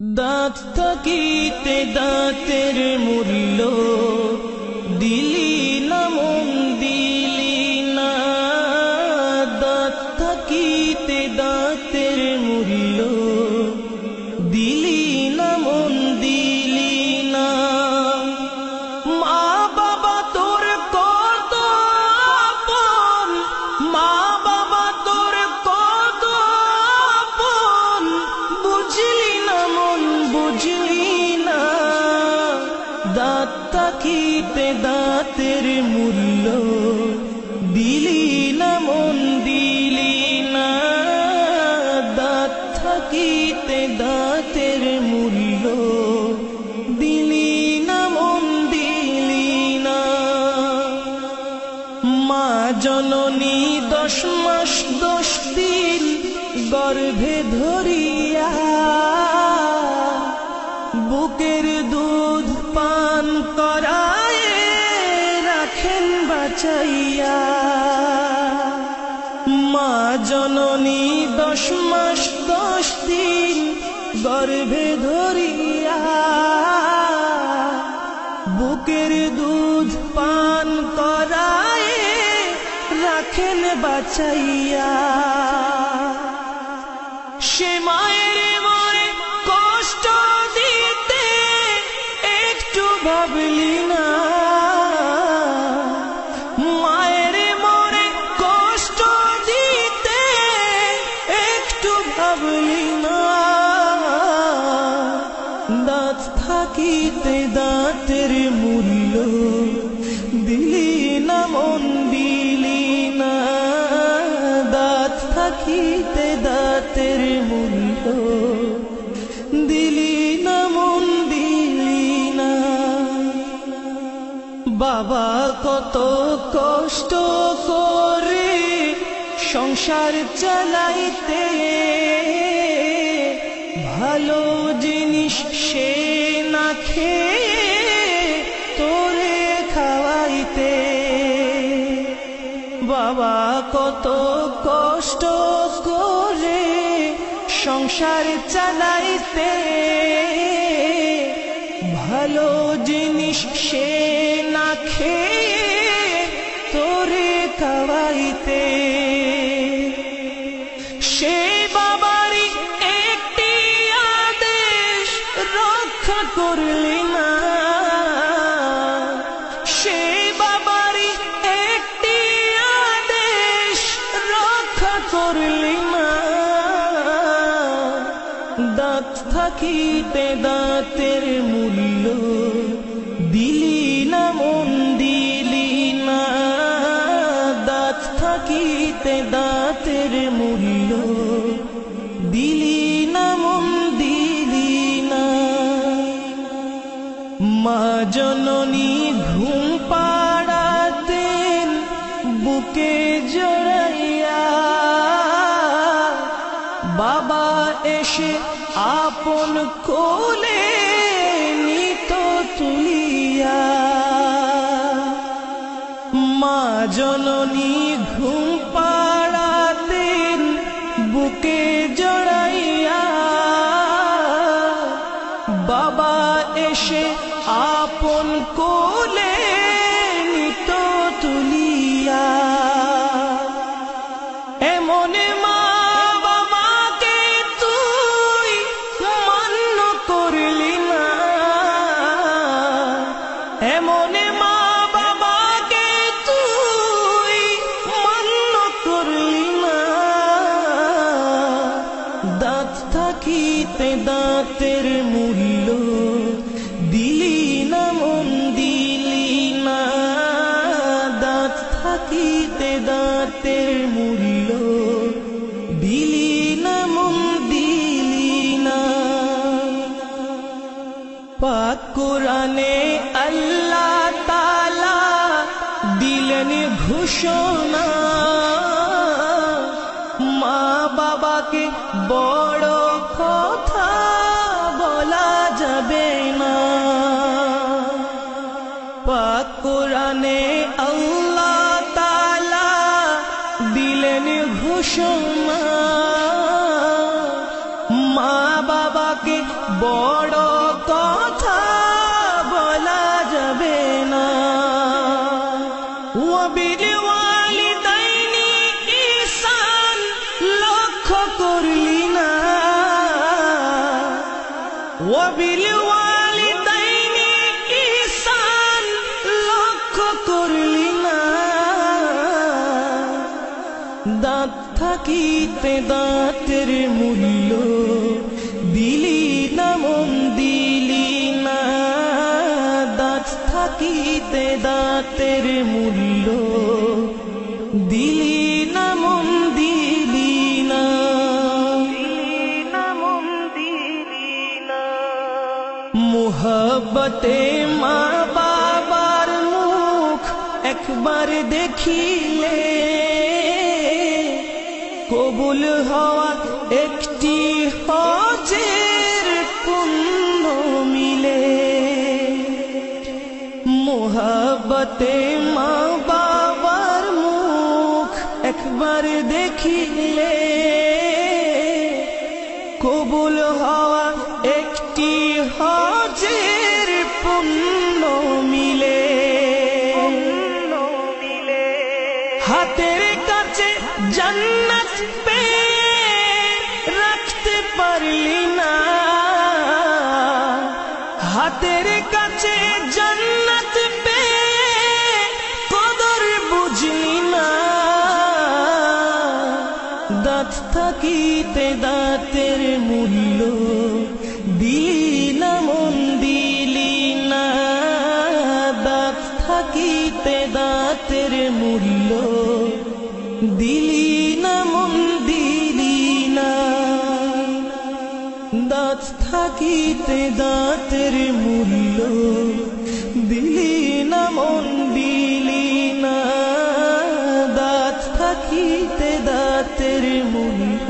দাঁত থাকিতে দাঁতের মূল্য দিলি না, মন দিলি না। দাঁত থাকিতে দাঁতের মূল্য দিলি না, মন দিলি না। মা বাবা তোর কত আপন, মা বাবা তোর কত আপন, বুঝলি না মন, বুঝলি না। দাঁত থাকিতে দাঁতের মূল্য দিলি না, মন দিলি না। দাঁত থাকিতে দাঁতের মূল্য দিলি না, মন দিলি না। মা জননী 10 মাস 10 দিন গর্ভে ধরিয়া বুকের দুধ পান করায় রাখেন বাঁচাইয়া। মা জননী 10 মাস 10 দিন গর্ভে ধরিয়া বুকের দুধ পান করায় রাখেন বাঁচাইয়া। সে মায়ের মনে কষ্ট দিতে একটু ভাবলি না। মায়ের মনে কষ্ট দিতে একটু ভাবলি না। দাঁত থাকিতে দাঁতের মূল্য দিলি না, মন দিলি না। দাঁত থাকিতে দাঁতের মূল্য দিলি না, মন দিলি না। বাবা কত কষ্ট করে সংসার চালাইতে, ভালো জিনিস সে না খেয়ে তোরে খাওয়াইতে। বাবা কত কষ্ট করে সংসার চালাইতে, ভালো জিনিস সে না খেয়ে তোরে খাওয়াইতে। সে বাবারই একটি আদেশ রক্ষা করলি না। সে বাবারই একটি আদেশ রক্ষা করলি না। দাঁত থাকিতে দাঁতের মূল্য দিলি না, মন দিলি না। দাঁত থাকিতে দাঁতের মূল্য দিলি না, মন দিলি না। মা জননী ঘুম পাড়াতেন বুকে জড়াইয়া, বাবা এসে আপন কোলে নিত তুলিয়া। মা জননী ঘুম পাড়াতেন বুকে জড়াইয়া, বাবা এসে আপন কোলে নিত তুলিয়া। এমন মা বাবাকে তুই মান্য করলি না। এমন মা বাবাকে তুই মান্য করলি না। দাঁত থাকিতে দাঁতের মূল্য দিলি না, মন দিলি না। দাঁত থাকিতে দাঁতের মূল্য দিলি না, মন দিলি না। পাক কোরআনে আল্লাহ তাআলা দিলেন ঘোষণা, মা বাবাকে বড় কথা বলা যাবে না। পাক কোরআনে আল্লাহ তাআলা দিলেন ঘোষণা, মা বাবাকে বড় কথা বলা যাবে না। ওয়াবিল ওয়ালিদাইনি ইহসান লক্ষ্য করলি না, ওয়াবিল ওয়ালিদাইনি ইহসান লক্ষ্য করলি না। দাঁত থাকিতে দাঁতের মূল্য দিলি না, মন দিলি না। দাঁত থাকিতে দাঁতের মূল্য দিলি না, মন দিলি না। মুহাব্বতে মা বাবার মুখ একবার দেখিলে কবুল হওয়া একটি হজের পুণ্য মিলে। মুহাব্বতে মা বাবার মুখ একবার দেখিলে কবুল হওয়া একটি হজের পুণ্য মিলে। হাতের কাছে জান্নাত পেয়ে রাখতে পারলি না, হাতের কাছে জান্নাত পেয়ে কদর বুঝলি না। দাঁত থাকিতে দাঁতের মূল্য দিলি না, মন দিলি না। দাঁত থাকিতে দাঁতের মূল্য দিলি না, মন দিলি না। দাঁত থাকিতে দাঁতের মূল্য দিলি না, মন দিলি না। দাঁত থাকিতে দাঁতের মূল্য